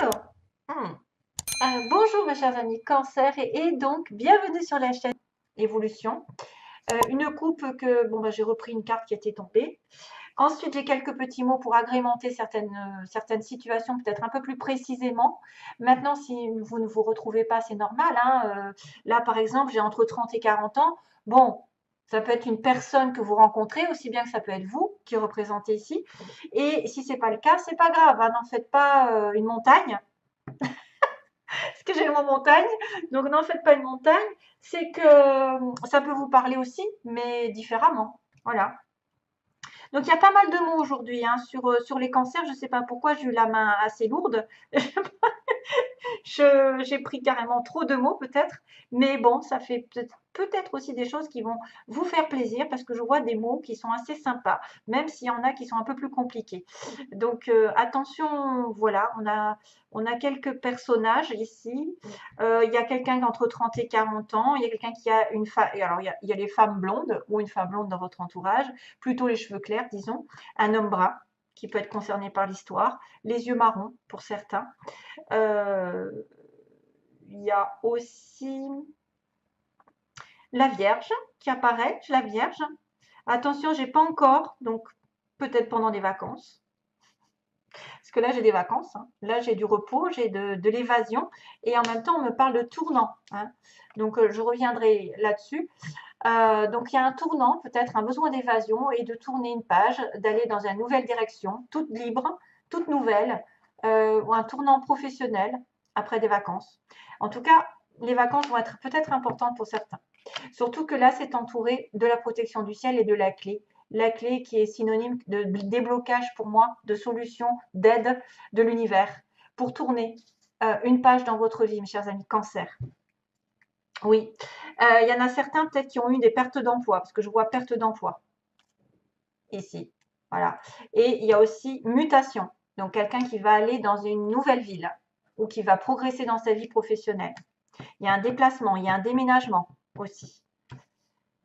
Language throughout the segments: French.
Alors, bonjour mes chers amis Cancer et donc bienvenue sur la chaîne Évolution. Une coupe que, bon, j'ai repris une carte qui était tombée. Ensuite, j'ai quelques petits mots pour agrémenter certaines situations, peut-être un peu plus précisément. Maintenant, si vous ne vous retrouvez pas, c'est normal, hein. Là, par exemple, j'ai entre 30 et 40 ans. Bon, ça peut être une personne que vous rencontrez, aussi bien que ça peut être vous qui représentez ici. Et si c'est pas le cas, c'est pas grave, hein, n'en faites pas une montagne. Parce que j'ai le mot montagne, donc n'en faites pas une montagne, c'est que ça peut vous parler aussi, mais différemment. Voilà. Donc il y a pas mal de mots aujourd'hui hein, sur les cancers. Je ne sais pas pourquoi j'ai eu la main assez lourde. J'ai pris carrément trop de mots peut-être, mais bon, ça fait peut-être aussi des choses qui vont vous faire plaisir parce que je vois des mots qui sont assez sympas, même s'il y en a qui sont un peu plus compliqués. Donc attention, voilà, on a quelques personnages ici. Il y a quelqu'un qui a entre 30 et 40 ans, il y a quelqu'un qui a une femme, alors il y a les femmes blondes ou une femme blonde dans votre entourage, plutôt les cheveux clairs, disons, un homme brun qui peut être concerné par l'histoire, les yeux marrons pour certains. Euh, il y a aussi la Vierge qui apparaît, la Vierge. Attention, j'ai pas encore, donc peut-être pendant des vacances. Parce que là, j'ai des vacances, hein. Là, j'ai du repos, j'ai de l'évasion. Et en même temps, on me parle de tournant, hein. Donc, je reviendrai là-dessus. Donc, il y a un tournant, peut-être un besoin d'évasion et de tourner une page, d'aller dans une nouvelle direction, toute libre, toute nouvelle, ou un tournant professionnel après des vacances. En tout cas, les vacances vont être peut-être importantes pour certains. Surtout que là, c'est entouré de la protection du ciel et de la clé. La clé qui est synonyme de déblocage pour moi, de solution, d'aide de l'univers pour tourner une page dans votre vie, mes chers amis, cancer. Oui, il y en a certains peut-être qui ont eu des pertes d'emploi, parce que je vois perte d'emploi ici. Voilà. Et il y a aussi mutation, donc quelqu'un qui va aller dans une nouvelle ville ou qui va progresser dans sa vie professionnelle. Il y a un déplacement, il y a un déménagement aussi.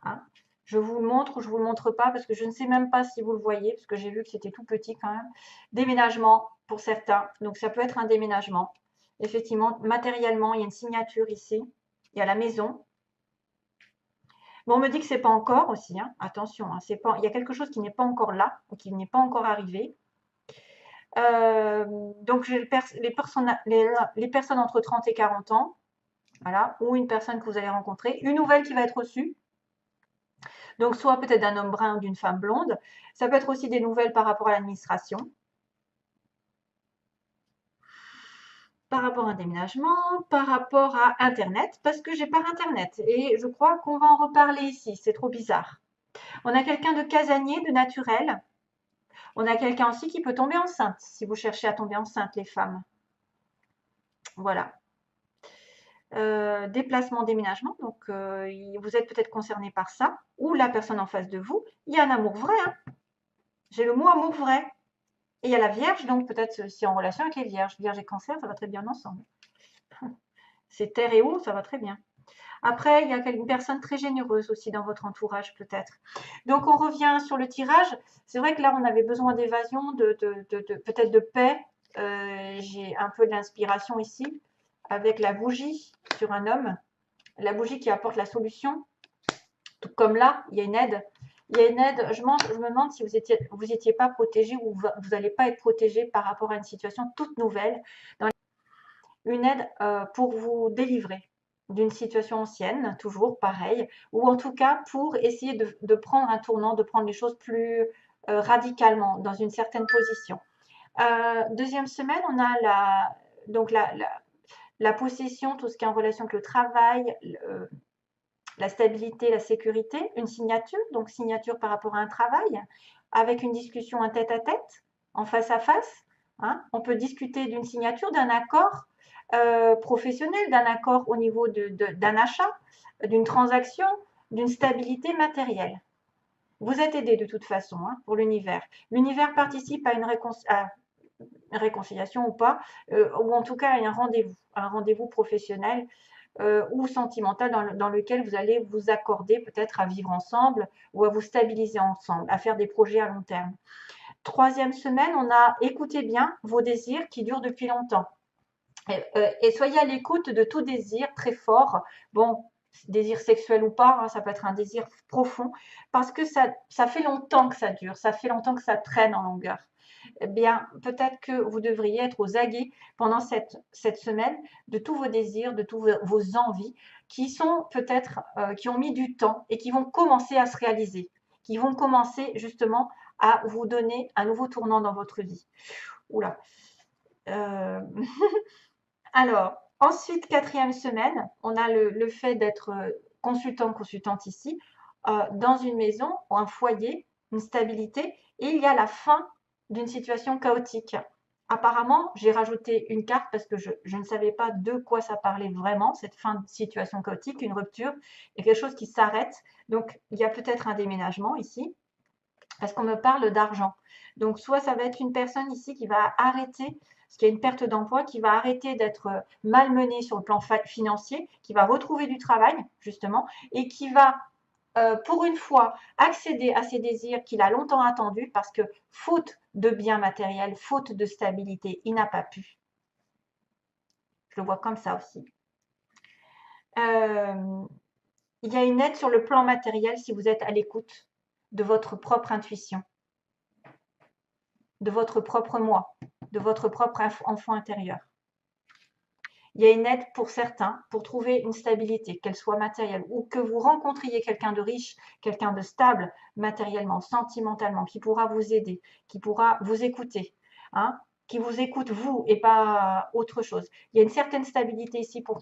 Hein. Je vous le montre ou je ne vous le montre pas parce que je ne sais même pas si vous le voyez, parce que j'ai vu que c'était tout petit quand même. Déménagement pour certains, donc ça peut être un déménagement. Effectivement, matériellement, il y a une signature ici. Il y a la maison. Bon, on me dit que c'est pas encore aussi, hein. Attention, hein, c'est pas, il y a quelque chose qui n'est pas encore là ou qui n'est pas encore arrivé. Donc, les personnes entre 30 et 40 ans, voilà, ou une personne que vous allez rencontrer, une nouvelle qui va être reçue. Donc, soit peut-être d'un homme brun ou d'une femme blonde. Ça peut être aussi des nouvelles par rapport à l'administration, par rapport à un déménagement, par rapport à Internet, parce que j'ai pas Internet. Et je crois qu'on va en reparler ici, c'est trop bizarre. On a quelqu'un de casanier, de naturel. On a quelqu'un aussi qui peut tomber enceinte, si vous cherchez à tomber enceinte, les femmes. Voilà. Déplacement, déménagement, donc vous êtes peut-être concerné par ça, ou la personne en face de vous. Il y a un amour vrai, hein. J'ai le mot amour vrai. Et il y a la Vierge, donc peut-être aussi en relation avec les Vierges. Vierge et Cancer, ça va très bien ensemble. C'est terre et eau, ça va très bien. Après, il y a une personne très généreuse aussi dans votre entourage, peut-être. Donc, on revient sur le tirage. C'est vrai que là, on avait besoin d'évasion, peut-être de paix. J'ai un peu de l'inspiration ici, avec la bougie sur un homme. La bougie qui apporte la solution. Tout comme là, il y a une aide. Il y a une aide. Je me demande si vous étiez pas protégé ou vous n'allez pas être protégé par rapport à une situation toute nouvelle. Une aide pour vous délivrer d'une situation ancienne, toujours pareil, ou en tout cas pour essayer de prendre un tournant, de prendre les choses plus radicalement dans une certaine position. Deuxième semaine, on a donc la possession, tout ce qui est en relation avec le travail, la stabilité, la sécurité, une signature, donc signature par rapport à un travail, avec une discussion en tête à tête, en face à face. Hein. On peut discuter d'une signature, d'un accord professionnel, d'un accord au niveau d'un achat, d'une transaction, d'une stabilité matérielle. Vous êtes aidé de toute façon hein, pour l'univers. L'univers participe à une réconciliation ou pas, ou en tout cas à un rendez-vous professionnel ou sentimental dans lequel vous allez vous accorder peut-être à vivre ensemble ou à vous stabiliser ensemble, à faire des projets à long terme. Troisième semaine, on a écoutez bien vos désirs qui durent depuis longtemps. Et soyez à l'écoute de tout désir très fort. Bon, désir sexuel ou pas, hein, ça peut être un désir profond, parce que ça fait longtemps que ça dure, ça fait longtemps que ça traîne en longueur. Eh bien, peut-être que vous devriez être aux aguets pendant cette semaine de tous vos désirs, de tous vos envies, qui sont peut-être, qui ont mis du temps et qui vont commencer à se réaliser, qui vont commencer justement à vous donner un nouveau tournant dans votre vie. Oula. Euh, Alors, ensuite, quatrième semaine, on a le fait d'être consultant, consultante ici, dans une maison ou un foyer, une stabilité, et il y a la fin d'une situation chaotique. Apparemment, j'ai rajouté une carte parce que je ne savais pas de quoi ça parlait vraiment, cette fin de situation chaotique, une rupture, et quelque chose qui s'arrête. Donc, il y a peut-être un déménagement ici, parce qu'on me parle d'argent. Donc, soit ça va être une personne ici qui va arrêter, parce qu'il y a une perte d'emploi, qui va arrêter d'être malmenée sur le plan financier, qui va retrouver du travail, justement, et qui va, pour une fois, accéder à ses désirs qu'il a longtemps attendus, parce que faute de biens matériels, faute de stabilité, il n'a pas pu. Je le vois comme ça aussi. Il y a une aide sur le plan matériel si vous êtes à l'écoute de votre propre intuition, de votre propre moi, de votre propre enfant intérieur. Il y a une aide pour certains pour trouver une stabilité, qu'elle soit matérielle ou que vous rencontriez quelqu'un de riche, quelqu'un de stable matériellement, sentimentalement, qui pourra vous aider, qui pourra vous écouter, hein, qui vous écoute vous et pas autre chose. Il y a une certaine stabilité ici pour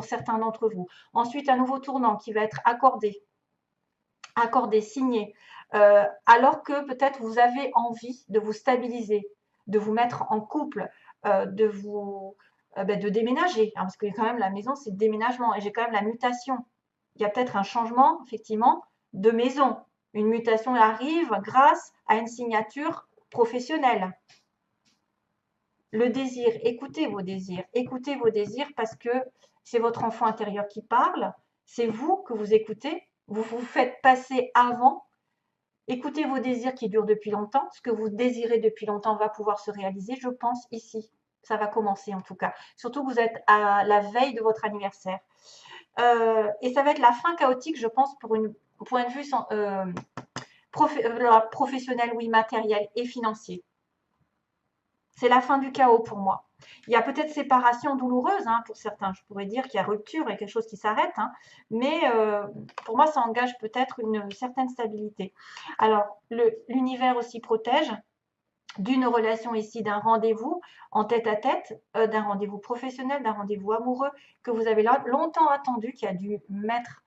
certains d'entre vous. Ensuite, un nouveau tournant qui va être accordé, signé, alors que peut-être vous avez envie de vous stabiliser, de vous mettre en couple, de déménager, hein, parce que quand même la maison c'est le déménagement et j'ai quand même la mutation. Il y a peut-être un changement effectivement de maison. Une mutation arrive grâce à une signature professionnelle. Le désir, écoutez vos désirs parce que c'est votre enfant intérieur qui parle, c'est vous que vous écoutez, vous vous faites passer avant. Écoutez vos désirs qui durent depuis longtemps. Ce que vous désirez depuis longtemps va pouvoir se réaliser, je pense, ici. Ça va commencer en tout cas. Surtout que vous êtes à la veille de votre anniversaire. Et ça va être la fin chaotique, je pense, pour un point de vue professionnel, oui, matériel et financier. C'est la fin du chaos pour moi. Il y a peut-être séparation douloureuse hein, pour certains. Je pourrais dire qu'il y a rupture et quelque chose qui s'arrête. Hein, mais pour moi, ça engage peut-être une certaine stabilité. Alors, l'univers aussi protège d'une relation ici, d'un rendez-vous en tête-à-tête, d'un rendez-vous professionnel, d'un rendez-vous amoureux que vous avez longtemps attendu, qui a dû mettre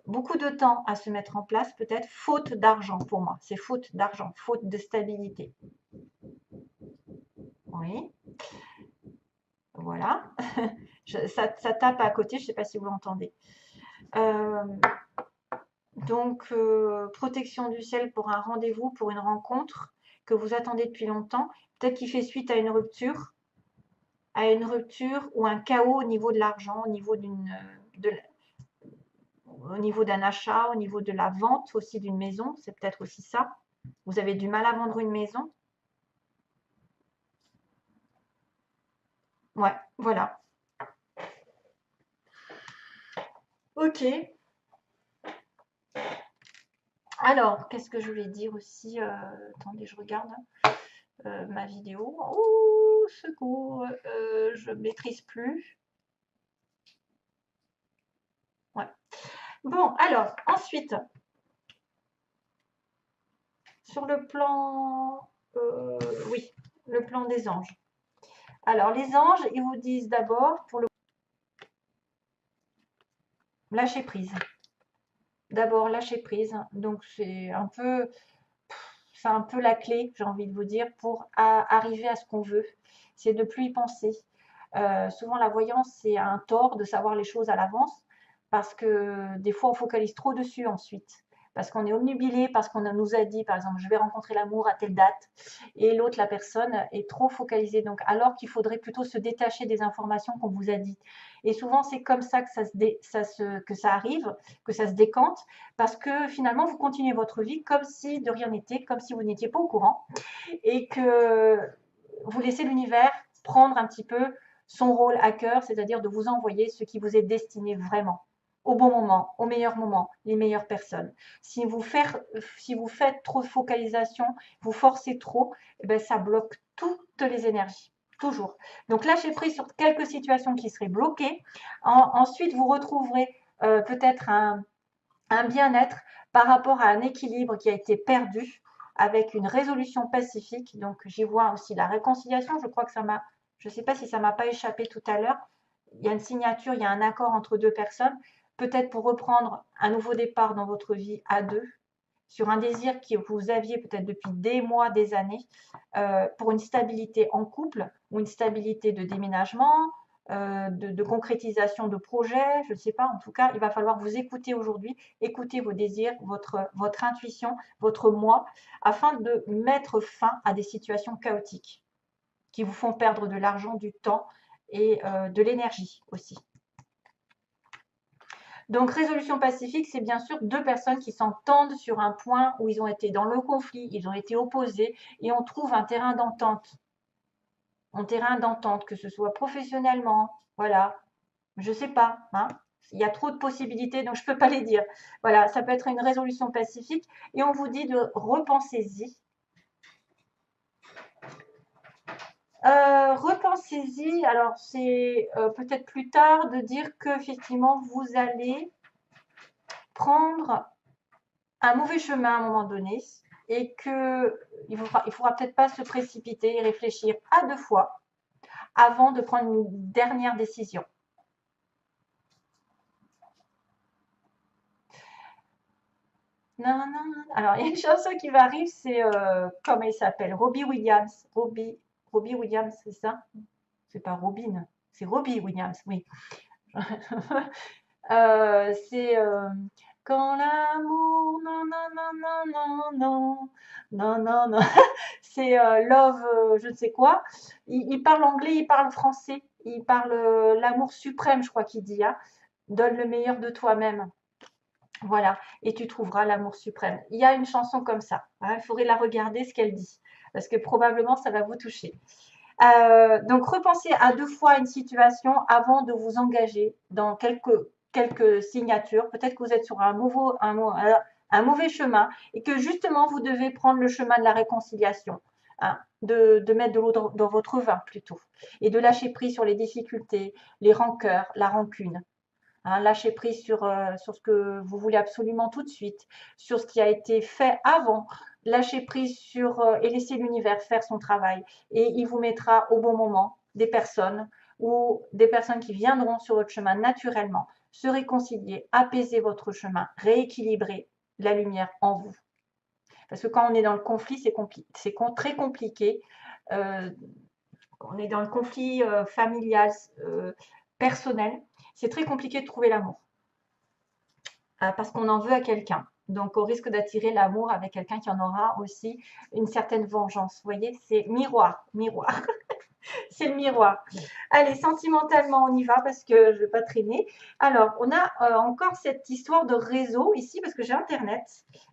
beaucoup de temps à se mettre en place, peut-être faute d'argent pour moi. C'est faute d'argent, faute de stabilité. Oui. Voilà. Ça tape à côté, je ne sais pas si vous l'entendez. Donc, protection du ciel pour un rendez-vous, pour une rencontre que vous attendez depuis longtemps. Peut-être qu'il fait suite à une rupture ou un chaos au niveau de l'argent, au niveau au niveau d'un achat, au niveau de la vente aussi d'une maison. C'est peut-être aussi ça. Vous avez du mal à vendre une maison. Ouais, voilà. Ok. Alors, qu'est-ce que je voulais dire aussi attendez, je regarde ma vidéo. Oh, secours, je ne maîtrise plus. Ouais. Bon, alors, ensuite, sur le plan, oui, le plan des anges. Alors, les anges, ils vous disent d'abord pour le lâcher prise. D'abord, lâcher prise. Donc, c'est un peu la clé, j'ai envie de vous dire, pour arriver à ce qu'on veut. C'est de ne plus y penser. Souvent, la voyance, c'est un tort de savoir les choses à l'avance parce que des fois, on focalise trop dessus ensuite. Parce qu'on est obnubilé, parce qu'on nous a dit, par exemple, je vais rencontrer l'amour à telle date, et l'autre, la personne, est trop focalisée. Donc, alors qu'il faudrait plutôt se détacher des informations qu'on vous a dites. Et souvent, c'est comme ça que ça arrive, que ça se décante, parce que finalement, vous continuez votre vie comme si de rien n'était, comme si vous n'étiez pas au courant, et que vous laissez l'univers prendre un petit peu son rôle à cœur, c'est-à-dire de vous envoyer ce qui vous est destiné vraiment, au bon moment, au meilleur moment, les meilleures personnes. Si vous faites trop de focalisation, vous forcez trop, eh ben, ça bloque toutes les énergies. Toujours. Donc lâchez prise sur quelques situations qui seraient bloquées. Ensuite, vous retrouverez peut-être un bien-être par rapport à un équilibre qui a été perdu avec une résolution pacifique. Donc j'y vois aussi la réconciliation. Je crois que je ne sais pas si ça m'a pas échappé tout à l'heure. Il y a une signature, il y a un accord entre deux personnes, peut-être pour reprendre un nouveau départ dans votre vie à deux, sur un désir que vous aviez peut-être depuis des mois, des années, pour une stabilité en couple ou une stabilité de déménagement, de concrétisation de projets, je ne sais pas, en tout cas, il va falloir vous écouter aujourd'hui, écouter vos désirs, votre intuition, votre moi, afin de mettre fin à des situations chaotiques qui vous font perdre de l'argent, du temps et de l'énergie aussi. Donc, résolution pacifique, c'est bien sûr deux personnes qui s'entendent sur un point où ils ont été dans le conflit, ils ont été opposés et on trouve un terrain d'entente. Un terrain d'entente, que ce soit professionnellement, voilà. Je ne sais pas, hein. Il y a trop de possibilités, donc je ne peux pas les dire. Voilà, ça peut être une résolution pacifique et on vous dit de repensez-y. Repensez-y, alors c'est peut-être plus tard de dire qu'effectivement vous allez prendre un mauvais chemin à un moment donné et qu'il ne faudra peut-être pas se précipiter et réfléchir à deux fois avant de prendre une dernière décision. Non, non, non. Alors, il y a une chanson qui m'arrive, c'est, comment il s'appelle? Robbie Williams. Robbie Williams, c'est ça? C'est pas Robin, c'est Robbie Williams, oui. C'est quand l'amour, non, non, non, non, non, non, non, non, non. C'est Love, je ne sais quoi. Il parle anglais, il parle français. Il parle l'amour suprême, je crois qu'il dit. Hein. Donne le meilleur de toi-même. Voilà, et tu trouveras l'amour suprême. Il y a une chanson comme ça. Hein, il faudrait la regarder ce qu'elle dit, parce que probablement ça va vous toucher. Donc repensez à deux fois une situation avant de vous engager dans quelques signatures. Peut-être que vous êtes sur un mauvais chemin et que justement vous devez prendre le chemin de la réconciliation. Hein, de mettre de l'eau dans votre vin plutôt et de lâcher prise sur les difficultés, les rancœurs, la rancune. Hein, lâcher prise sur ce que vous voulez absolument tout de suite, sur ce qui a été fait avant. Lâcher prise et laisser l'univers faire son travail. Et il vous mettra au bon moment des personnes ou des personnes qui viendront sur votre chemin naturellement, se réconcilier, apaiser votre chemin, rééquilibrer la lumière en vous. Parce que quand on est dans le conflit, c'est très compliqué. On est dans le conflit familial, personnel, c'est très compliqué de trouver l'amour. Parce qu'on en veut à quelqu'un. Donc, on risque d'attirer l'amour avec quelqu'un qui en aura aussi une certaine vengeance. Vous voyez, c'est miroir, miroir. C'est le miroir. Allez, sentimentalement, on y va parce que je ne vais pas traîner. Alors, on a encore cette histoire de réseau ici parce que j'ai Internet.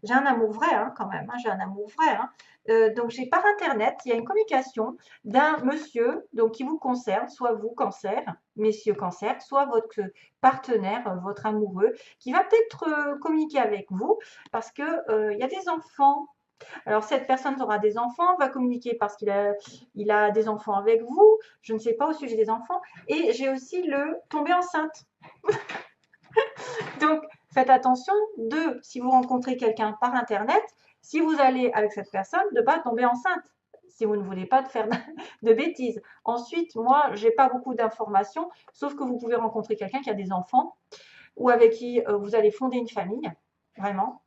J'ai un amour vrai hein, quand même. Hein, j'ai un amour vrai. Hein. Donc, j'ai par Internet, il y a une communication d'un monsieur donc, qui vous concerne, soit vous, cancer, messieurs cancer, soit votre partenaire, votre amoureux, qui va peut-être communiquer avec vous parce qu'il y a des enfants. Alors, cette personne aura des enfants, va communiquer parce qu'il a des enfants avec vous. Je ne sais pas au sujet des enfants. Et j'ai aussi le tomber enceinte. Donc, faites attention si vous rencontrez quelqu'un par Internet, si vous allez avec cette personne, de ne pas tomber enceinte. Si vous ne voulez pas faire de bêtises. Ensuite, moi, je n'ai pas beaucoup d'informations, sauf que vous pouvez rencontrer quelqu'un qui a des enfants ou avec qui vous allez fonder une famille. Vraiment.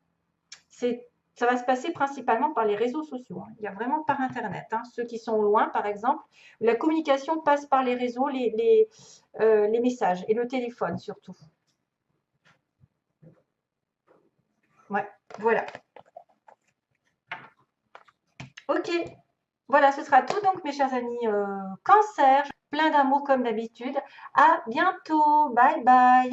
Ça va se passer principalement par les réseaux sociaux. Hein. Il y a vraiment par Internet. Hein. Ceux qui sont loin, par exemple, la communication passe par les réseaux, les messages et le téléphone surtout. Ouais, voilà. Ok, voilà, ce sera tout donc mes chers amis cancer. Plein d'amour comme d'habitude. À bientôt. Bye bye.